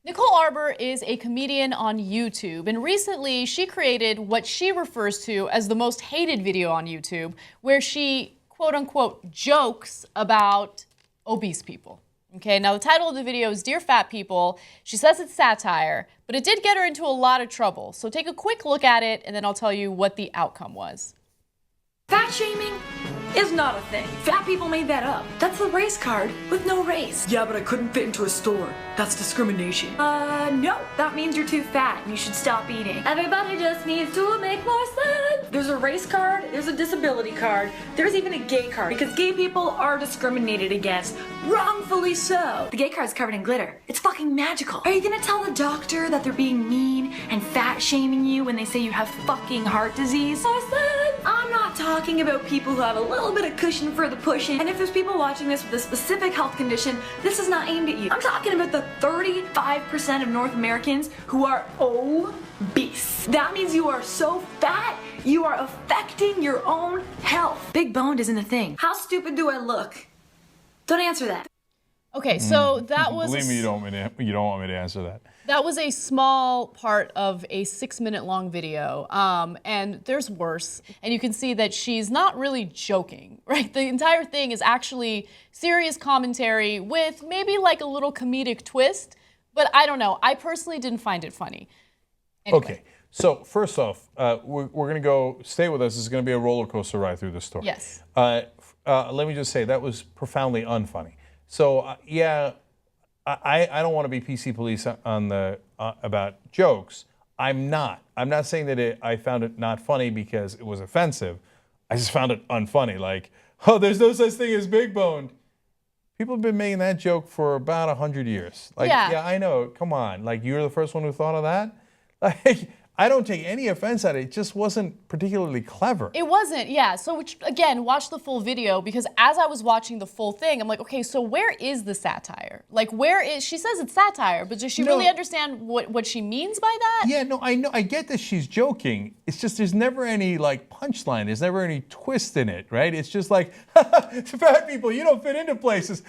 Nicole Arbour is a comedian on YouTube, and recently she created what she refers to as the most hated video on YouTube, where she, quote unquote, jokes about obese people. Okay, now the title of the video is Dear Fat People. She says it's satire, but it did get her into a lot of trouble. So take a quick look at it, and then I'll tell you what the outcome was. Fat shaming is not a thing. Fat people made that up. That's the race card with no race. Yeah, but I couldn't fit into a store. That's discrimination. No. That means you're too fat and you should stop eating. Everybody just needs to make more sense. There's a race card, there's a disability card, there's even a gay card, because gay people are discriminated against, wrongfully so. The gay card's covered in glitter. It's fucking magical. Are you gonna tell the doctor that they're being mean and fat shaming you when they say you have fucking heart disease? I'm not talking about people who have a little bit of cushion for the pushing, and if there's people watching this with a specific health condition, this is not aimed at you. I'm talking about the 35% of North Americans who are obese. That means you are so fat, you are affecting your own health. Big boned isn't a thing. How stupid do I look? Don't answer that. Okay, so that was... Believe me, you don't want me to answer that. That was a small part of a 6-minute long video, and there's worse. And you can see that she's not really joking, right? The entire thing is actually serious commentary with maybe like a little comedic twist, but I don't know. I personally didn't find it funny. Anyway. Okay, so first off, we're going to go, stay with us. It's going to be a roller coaster ride through this story. Yes. Let me just say, that was profoundly unfunny. So, yeah, I don't want to be PC police on the about jokes. I'm not saying that I found it not funny because it was offensive. I just found it unfunny. Like, oh, there's no such thing as big boned. People have been making that joke for about 100 years. Like, yeah, I know. Come on. Like, you're the first one who thought of that? Like, I don't take any offense at it. It just wasn't particularly clever. It wasn't, yeah. So again, watch the full video, because as I was watching the full thing, I'm like, okay, so where is the satire? Like, where is, she says it's satire, but does she really understand what she means by that? Yeah, no, I know, I get that she's joking. It's just there's never any like punchline. There's never any twist in it, right? It's just like, fat people, you don't fit into places.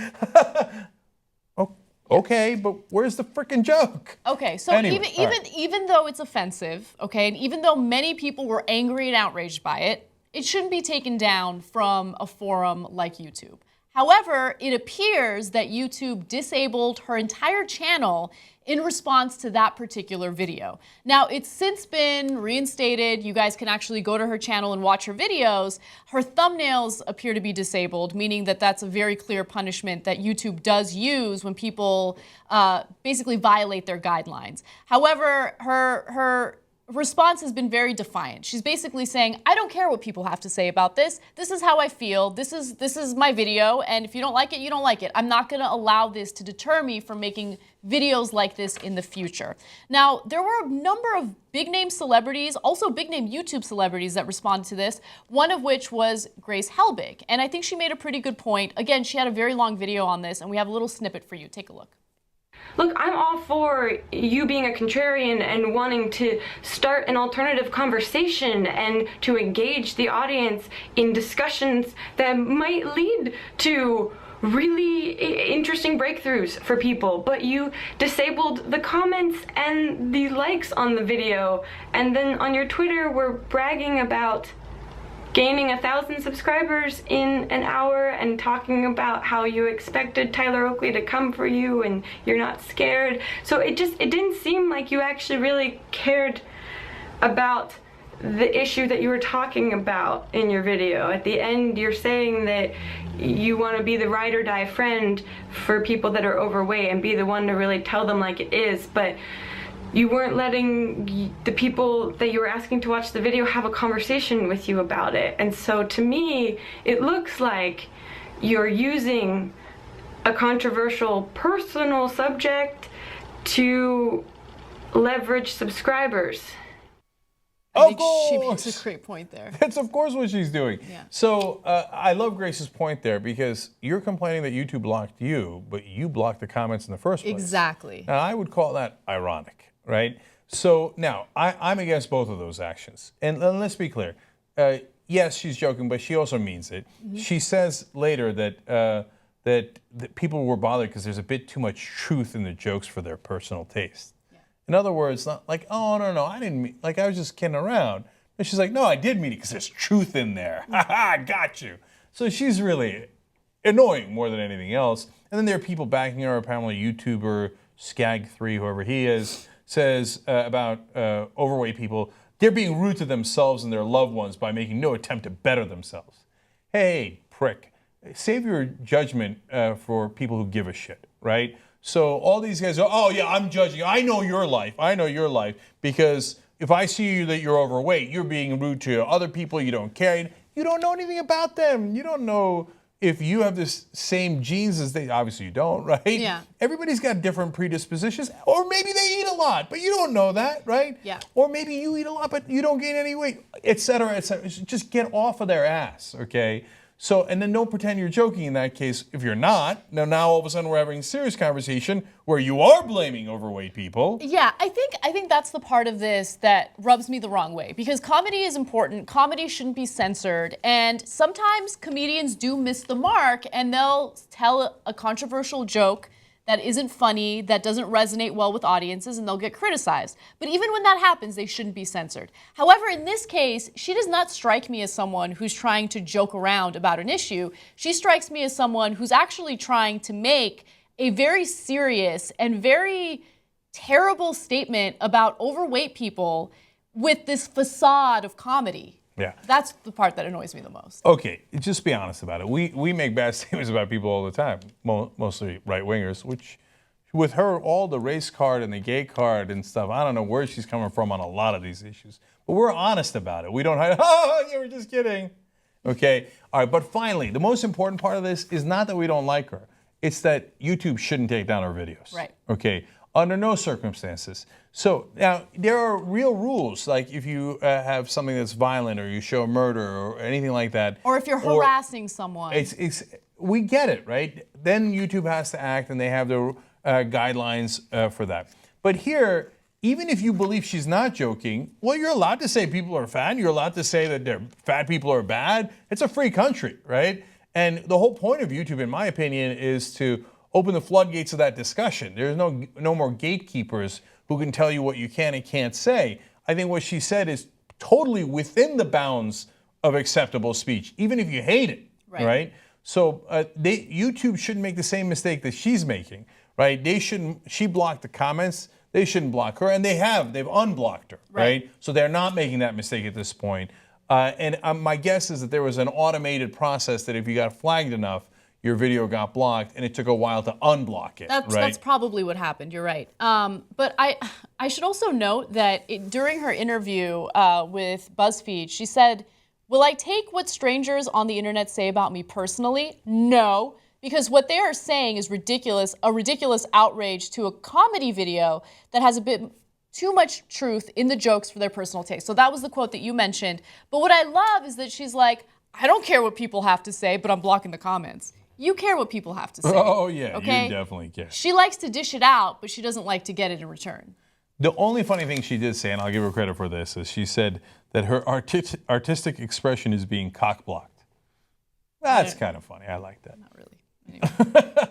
Okay, but where's the frickin' joke? Okay, so anyway, even though it's offensive, okay, and even though many people were angry and outraged by it, it shouldn't be taken down from a forum like YouTube. However, it appears that YouTube disabled her entire channel in response to that particular video. Now, it's since been reinstated. You guys can actually go to her channel and watch her videos. Her thumbnails appear to be disabled, meaning that that's a very clear punishment that YouTube does use when people basically violate their guidelines. However, her response has been very defiant. She's basically saying, I don't care what people have to say about this. This is how I feel. This is my video, and if you don't like it, you don't like it. I'm not gonna allow this to deter me from making videos like this in the future. Now, there were a number of big-name celebrities, also big-name YouTube celebrities that responded to this, one of which was Grace Helbig. And I think she made a pretty good point. Again, she had a very long video on this, and we have a little snippet for you. Take a look. Look, I'm all for you being a contrarian and wanting to start an alternative conversation and to engage the audience in discussions that might lead to really interesting breakthroughs for people, but you disabled the comments and the likes on the video, and then on your Twitter were bragging about gaining 1,000 subscribers in an hour and talking about how you expected Tyler Oakley to come for you and you're not scared. So it didn't seem like you actually really cared about the issue that you were talking about in your video. At the end, you're saying that you want to be the ride or die friend for people that are overweight and be the one to really tell them like it is, but you weren't letting the people that you were asking to watch the video have a conversation with you about it. And so to me, it looks like you're using a controversial personal subject to leverage subscribers. I think she makes a great point there. That's of course what she's doing. Yeah. So I love Grace's point there, because you're complaining that YouTube blocked you, but you blocked the comments in the first place. Exactly. Now, I would call that ironic, right? So now, I'm against both of those actions. And let's be clear. Yes, she's joking, but she also means it. Mm-hmm. She says later that that people were bothered because there's a bit too much truth in the jokes for their personal taste. Yeah. In other words, not like, oh, no, I didn't mean, like I was just kidding around. And she's like, no, I did mean it because there's truth in there. Ha ha, got you. So she's really annoying more than anything else. And then there are people backing her, apparently YouTuber, Skag3, whoever he is, says about overweight people, they're being rude to themselves and their loved ones by making no attempt to better themselves. Hey, prick. Save your judgment for people who give a shit, right? So all these guys go, oh yeah, I'm judging. I know your life. I know your life because if I see you that you're overweight, you're being rude to other people. You don't care. You don't know anything about them. You don't know if you have the same genes as they. Obviously, you don't, right? Yeah. Everybody's got different predispositions, or maybe they eat a lot, but you don't know that, right? Yeah. Or maybe you eat a lot, but you don't gain any weight, et cetera, et cetera. Just get off of their ass, okay? So, and then don't pretend you're joking in that case if you're not. Now all of a sudden we're having a serious conversation where you are blaming overweight people. Yeah, I think that's the part of this that rubs me the wrong way because comedy is important. Comedy shouldn't be censored. And sometimes comedians do miss the mark and they'll tell a controversial joke that isn't funny, that doesn't resonate well with audiences, and they'll get criticized. But even when that happens, they shouldn't be censored. However, in this case, she does not strike me as someone who's trying to joke around about an issue. She strikes me as someone who's actually trying to make a very serious and very terrible statement about overweight people with this facade of comedy. Yeah. That's the part that annoys me the most. Okay, just be honest about it. We make bad statements about people all the time, mostly right-wingers, which with her, all the race card and the gay card and stuff, I don't know where she's coming from on a lot of these issues. But we're honest about it. We don't hide, oh, yeah, we're just kidding. Okay, all right, but finally, the most important part of this is not that we don't like her. It's that YouTube shouldn't take down our videos. Right. Okay, under no circumstances. So now there are real rules, like if you have something that's violent or you show murder or anything like that. Or if you're harassing someone. We get it, right? Then YouTube has to act and they have the guidelines for that. But here, even if you believe she's not joking, well, you're allowed to say people are fat. You're allowed to say that fat people are bad. It's a free country, right? And the whole point of YouTube, in my opinion, is to open the floodgates of that discussion. There's no more gatekeepers who can tell you what you can and can't say. I think what she said is totally within the bounds of acceptable speech, even if you hate it, right? So YouTube shouldn't make the same mistake that she's making, right? She blocked the comments, they shouldn't block her, and they've unblocked her, right? So they're not making that mistake at this point. And my guess is that there was an automated process that if you got flagged enough, your video got blocked, and it took a while to unblock it. That's probably what happened. You're right. But I should also note that during her interview with BuzzFeed, she said, "Will I take what strangers on the internet say about me personally? No, because what they are saying is ridiculous, a ridiculous outrage to a comedy video that has a bit too much truth in the jokes for their personal taste." So that was the quote that you mentioned. But what I love is that she's like, I don't care what people have to say, but I'm blocking the comments. You care what people have to say. Oh, yeah, okay? You definitely care. She likes to dish it out, but she doesn't like to get it in return. The only funny thing she did say, and I'll give her credit for this, is she said that her artistic expression is being cock-blocked. That's kind of funny. I like that. Not really. Anyway.